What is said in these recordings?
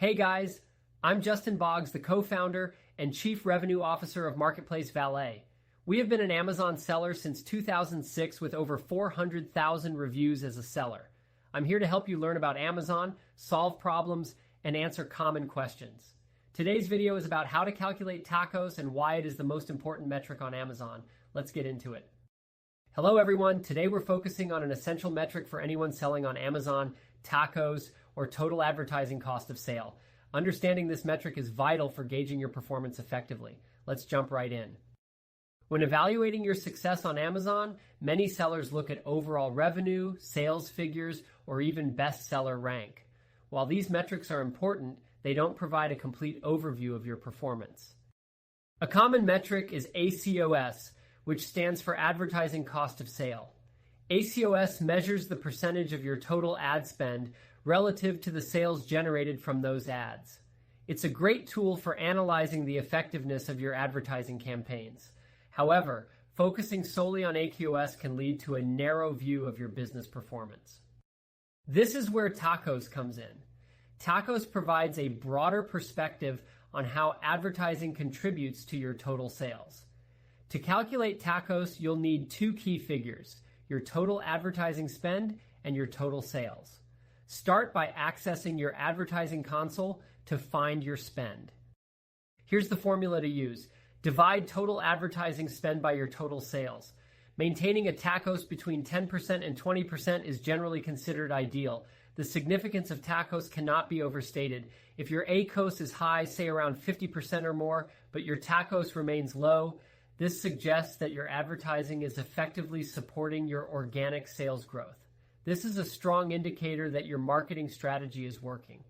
Hey guys, I'm Justin Boggs, the co-founder and Chief Revenue Officer of Marketplace Valet. We have been an Amazon seller since 2006 with over 400,000 reviews as a seller. I'm here to help you learn about Amazon, solve problems, and answer common questions. Today's video is about how to calculate TACoS and why it is the most important metric on Amazon. Let's get into it. Hello everyone, today we're focusing on an essential metric for anyone selling on Amazon, TACoS, or total advertising cost of sale. Understanding this metric is vital for gauging your performance effectively. Let's jump right in. When evaluating your success on Amazon, many sellers look at overall revenue, sales figures, or even bestseller rank. While these metrics are important, they don't provide a complete overview of your performance. A common metric is ACoS, which stands for advertising cost of sale. ACoS measures the percentage of your total ad spend relative to the sales generated from those ads. It's a great tool for analyzing the effectiveness of your advertising campaigns. However, focusing solely on ACoS can lead to a narrow view of your business performance. This is where TACoS comes in. TACoS provides a broader perspective on how advertising contributes to your total sales. To calculate TACoS, you'll need two key figures: your total advertising spend and your total sales. Start by accessing your advertising console to find your spend. Here's the formula to use. Divide total advertising spend by your total sales. Maintaining a TACoS between 10% and 20% is generally considered ideal. The significance of TACoS cannot be overstated. If your ACoS is high, say around 50% or more, but your TACoS remains low, this suggests that your advertising is effectively supporting your organic sales growth. This is a strong indicator that your marketing strategy is working.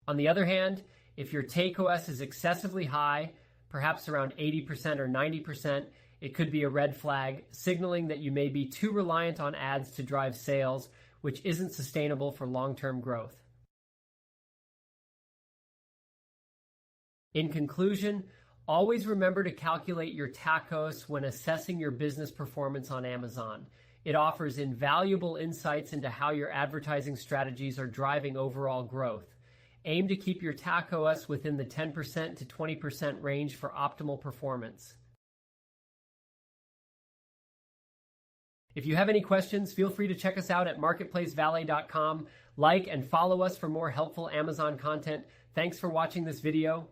On the other hand, if your TACoS is excessively high, perhaps around 80% or 90%, it could be a red flag, signaling that you may be too reliant on ads to drive sales, which isn't sustainable for long-term growth. In conclusion, always remember to calculate your TACoS when assessing your business performance on Amazon. It offers invaluable insights into how your advertising strategies are driving overall growth. Aim to keep your TACoS within the 10% to 20% range for optimal performance. If you have any questions, feel free to check us out at marketplacevalet.com. Like and follow us for more helpful Amazon content. Thanks for watching this video.